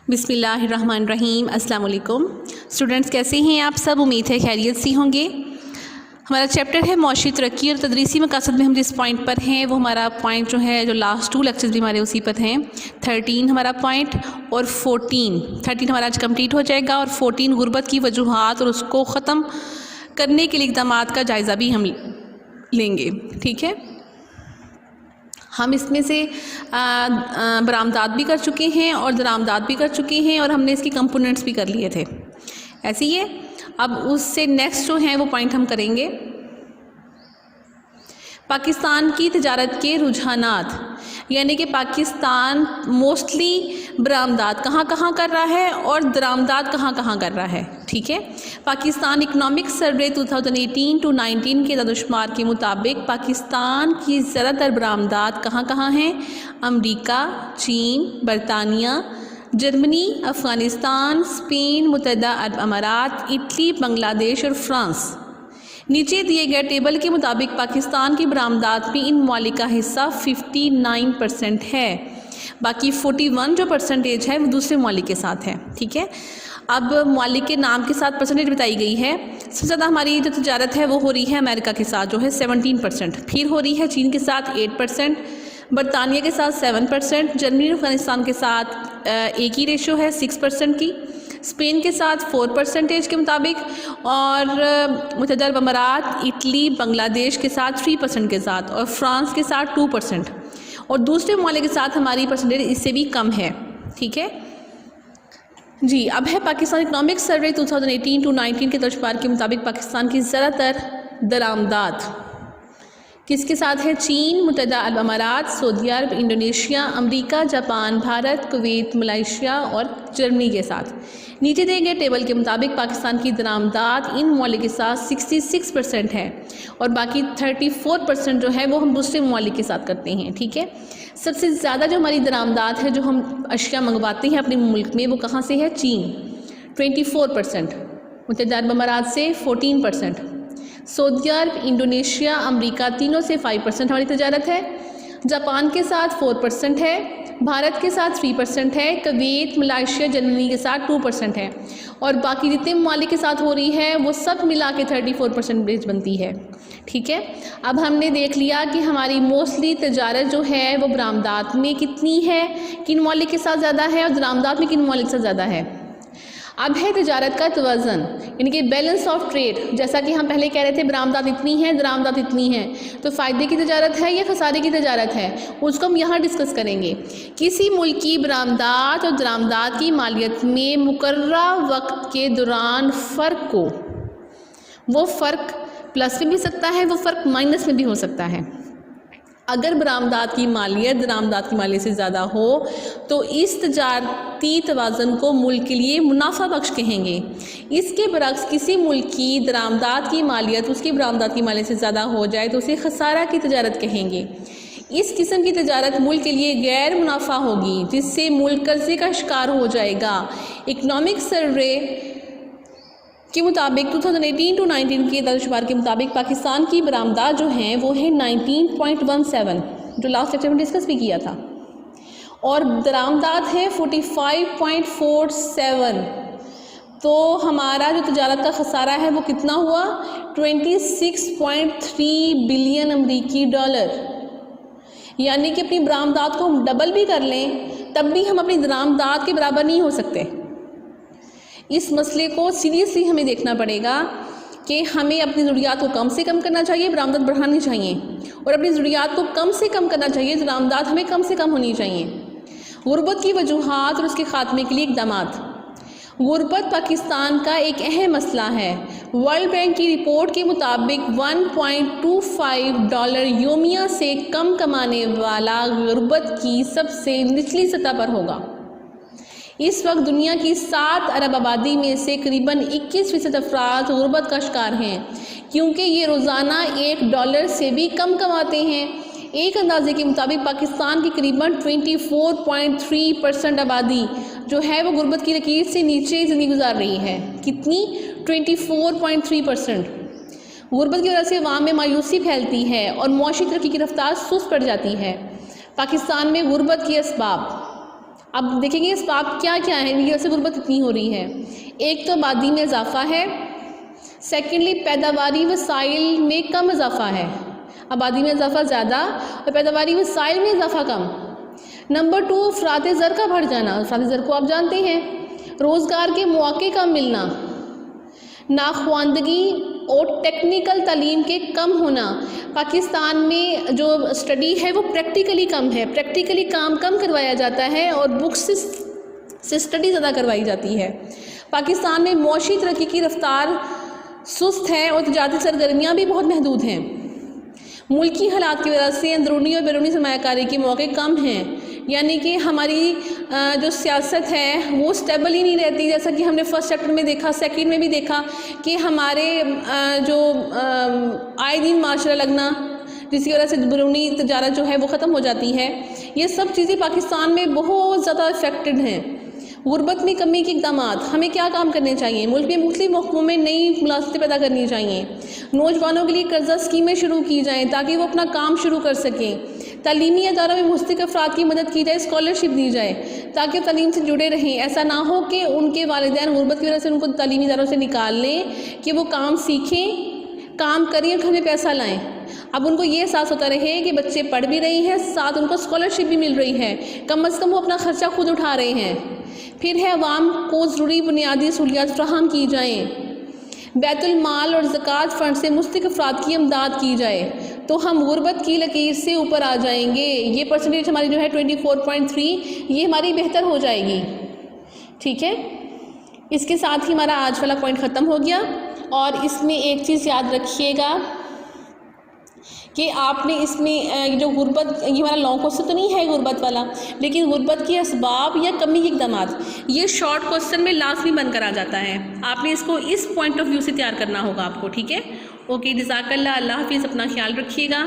बिस्मिल्लाहिर्रहमानिर्रहीम। अस्सलाम वालेकुम स्टूडेंट्स, कैसे हैं आप सब? उम्मीद है खैरियत से होंगे। हमारा चैप्टर है मौशी तरक्की और तदरीसी मकासद में हम जिस पॉइंट पर हैं वो हमारा पॉइंट जो है, जो लास्ट 2 लेक्चर्स भी हमारे उसी पर हैं। 13 हमारा पॉइंट और 13 हमारा आज कंप्लीट हो जाएगा और 14 गुर्बत की वजूहात और उसको ख़त्म करने के लिए इक़दामात का जायज़ा भी हम लेंगे। ठीक है, हम इसमें से बरामदात भी कर चुके हैं और दरामदात भी कर चुके हैं और हमने इसके कंपोनेंट्स भी कर लिए थे। ऐसे ही है, अब उससे नेक्स्ट जो है वो पॉइंट हम करेंगे पाकिस्तान की तिजारत के रुझानात, यानी कि पाकिस्तान मोस्टली बरामदात कहाँ कहाँ कर रहा है और दरामदात कहाँ कहाँ कर रहा है। ठीक है, पाकिस्तान इकनॉमिक सर्वे 2018-19 के दादुशुमार के मुताबिक पाकिस्तान की ज़्यादातर बरामदात कहाँ कहाँ हैं? अमरीका, चीन, बरतानिया, जर्मनी, अफ़गानिस्तान, स्पेन, मुत्तहिदा अरब अमारात, इटली, बांग्लादेश और फ्रांस। नीचे दिए गए टेबल के मुताबिक पाकिस्तान की बरामदात में इन ममालिक का हिस्सा 59% है, बाकी 41 जो परसेंटेज है वो दूसरे ममालिक के साथ है। ठीक है, अब ममालिक के नाम के साथ परसेंटेज बताई गई है। सबसे ज़्यादा हमारी जो तजारत है वो हो रही है अमेरिका के साथ जो है 17%, फिर हो रही है चीन के साथ 8%, बरतानिया के साथ 7%, जर्मनी और अफ़गानिस्तान के साथ एक ही रेशो है 6% की, स्पेन के साथ 4% के मुताबिक, और मुत्तहिदा अरब अमारात, इटली, बांग्लादेश के साथ 3% के साथ, और फ्रांस के साथ 2%, और दूसरे ममालिक के साथ हमारी परसेंटेज इससे भी कम है। ठीक है जी, अब है पाकिस्तान इकनॉमिक सर्वे 2018-19 के दादुशुमार के मुताबिक पाकिस्तान की ज़्यादातर दरामदात किसके साथ है? चीन, मुत्तहिदा अरब अमारात, सऊदी अरब, Indonesia, America, Japan, Bharat, Kuwait, Malaysia और जर्मनी के साथ। नीचे दिए गए टेबल के मुताबिक पाकिस्तान की दरामदात इन ममालिक के साथ 66% है और बाकी 34% जो है वो हम दूसरे ममालिक के साथ करते हैं। ठीक है, सबसे ज़्यादा जो हमारी दरामदात है, जो हम अशिया मंगवाते हैं अपने मुल्क में, वो कहाँ से है? चीन 24%, मुत्तहिदा अरब अमारात से 14%, सऊदी अरब, इंडोनेशिया, अमेरिका तीनों से 5% हमारी तजारत है, जापान के साथ 4% है, भारत के साथ 3% है, कुवैत, मलेशिया, जर्मनी के साथ 2% है, और बाकी जितने ममालिक के साथ हो रही है वो सब मिला के 34% बनती है। ठीक है, अब हमने देख लिया कि हमारी मोस्टली तजारत जो है वो बरामदात में कितनी है, किन ममालिक के साथ ज़्यादा है, और दरामदात में किन ममालिक से ज़्यादा है। अब है तजारत का तवज़न, यानी कि बैलेंस ऑफ ट्रेड। जैसा कि हम पहले कह रहे थे बरामदात इतनी है, दरामदात इतनी है, तो फ़ायदे की तजारत है या खसारे की तजारत है, उसको हम यहाँ डिस्कस करेंगे। किसी मुल्क की बरामदात और दरामदात की मालियत में मुकर्ररा वक्त के दौरान फ़र्क को, वो फ़र्क प्लस में भी सकता है, वो फ़र्क माइनस में भी हो सकता है। अगर बरामदात की मालियत दरामदात की मालियत से ज़्यादा हो तो इस तजारती तवाज़न को मुल्क के लिए मुनाफा बख्श कहेंगे। इसके बरक्स किसी मुल्क की दरामदात की मालियत उसकी बरामदात की मालियत से ज़्यादा हो जाए तो उसे खसारा की तजारत कहेंगे। इस किस्म की तजारत मुल्क के लिए गैर मुनाफा होगी, जिससे मुल्क कर्जे का शिकार हो जाएगा। इकनॉमिक सर्वे के मुताबिक 2018-19 के दादुशुमार के मुताबिक पाकिस्तान की बरामदात जो हैं वो है 19.17, जो लास्ट लेक्चर में डिस्कस भी किया था, और दरामदात है 45.47। तो हमारा जो तजारत का खसारा है वो कितना हुआ? 26.3 बिलियन अमरीकी डॉलर। यानी कि अपनी बरामदात को हम डबल भी कर लें तब भी हम अपनी दरामदात के बराबर नहीं हो सकते। इस मसले को सीरियसली हमें देखना पड़ेगा कि हमें अपनी ज़रूरियात को कम से कम करना चाहिए, बरामदात बढ़ानी चाहिए, और अपनी ज़रूरियात को कम से कम करना चाहिए, दरामदात हमें कम से कम होनी चाहिए। गुर्बत की वजूहात और उसके ख़ात्मे के लिए इक़दामात। गुर्बत पाकिस्तान का एक अहम मसला है। वर्ल्ड बैंक की रिपोर्ट के मुताबिक $1.25 योमिया से कम कमाने वाला गुर्बत की सबसे निचली सतह पर होगा। इस वक्त दुनिया की 7 अरब आबादी में से करीबन 21% अफराद गुर्बत का शिकार हैं, क्योंकि ये रोज़ाना $1 से भी कम कमाते हैं। एक अंदाजे के मुताबिक पाकिस्तान की करीबन 24.3% आबादी जो है वो गुर्बत की लकीर से नीचे ज़िंदगी गुजार रही है। कितनी? 24.3%। गुर्बत की वजह से अवाम में मायूसी फैलती है और मौशी तरक्की की रफ्तार सुस्त पड़ जाती है। पाकिस्तान में गुर्बत के असबाब। अब देखेंगे इसबाब क्या क्या है इनकी वजह से गुर्बत इतनी हो रही है। एक तो आबादी में इजाफा है, सेकेंडली पैदावारी वसाइल में कम इजाफा है, आबादी में इजाफा ज़्यादा और पैदावारी वसाइल में इजाफा कम। नंबर 2 अफराद ज़र का बढ़ जाना, अफराद ज़र को आप जानते हैं, रोज़गार के मौके कम मिलना, नाख्वानदगी और टेक्निकल तालीम के कम होना। पाकिस्तान में जो स्टडी है वो प्रैक्टिकली कम है, प्रैक्टिकली काम कम करवाया जाता है और बुक्स से स्टडी ज़्यादा करवाई जाती है। पाकिस्तान में मौशी तरक्की की रफ्तार सुस्त है और तजारती सरगर्मियाँ भी बहुत महदूद हैं। मुल्की हालात की वजह से अंदरूनी और बैरूनी सरमायाकारी के मौके कम हैं, यानी कि हमारी जो सियासत है वो स्टेबल ही नहीं रहती, जैसा कि हमने फर्स्ट चैप्टर में देखा, सेकंड में भी देखा कि हमारे जो आए दिन माशरा लगना, जिसकी वजह से बैरूनी तजारत जो है वो ख़त्म हो जाती है। ये सब चीज़ें पाकिस्तान में बहुत ज़्यादा इफेक्टेड हैं। गुर्बत में कमी के इक़दाम, हमें क्या काम करने चाहिए? मुल्क में मुख्तलिफ महकमों में नई मुलाज़मतें पैदा करनी चाहिए, नौजवानों के लिए कर्जा स्कीमें शुरू की जाएँ ताकि वो अपना काम शुरू कर सकें, तालीमी अदारों में मुस्तक़िल अफराद की मदद की जाए, स्कॉलरशिप दी जाए ताकि तालीम से जुड़े रहें। ऐसा ना हो कि उनके वालिदैन गुर्बत की वजह से उनको तालीमी इदारों से निकाल लें कि वो काम सीखें, काम करें और घर में पैसा लाएँ। अब उनको ये एहसास होता रहे कि बच्चे पढ़ भी रहे हैं, साथ उनको स्कॉलरशिप भी मिल रही है, कम अज़ कम वो अपना ख़र्चा खुद उठा रहे हैं। फिर है अवाम को ज़रूरी बुनियादी सहूलियात फ्राहम की जाएँ, बैतुल माल और ज़कात फ़ंड से मुस्तक़िल अफराद की इमदाद की जाए तो हम गुर्बत की लकीर से ऊपर आ जाएंगे। ये परसेंटेज हमारी जो है 24.3 ये हमारी बेहतर हो जाएगी। ठीक है, इसके साथ ही हमारा आज वाला पॉइंट ख़त्म हो गया। और इसमें एक चीज़ याद रखिएगा कि आपने इसमें जो गुर्बत, ये हमारा लॉन्ग क्वेश्चन तो नहीं है गुर्बत वाला, लेकिन गुर्बत के असबाब या कमी के इक़दामात ये शॉर्ट क्वेश्चन में लाजमी बनकर आ जाता है। आपने इसको इस पॉइंट ऑफ व्यू से तैयार करना होगा आपको। ठीक है, ओके, जज़ाकल्लाह, अल्लाह हाफ़िज़, अपना ख्याल रखिएगा।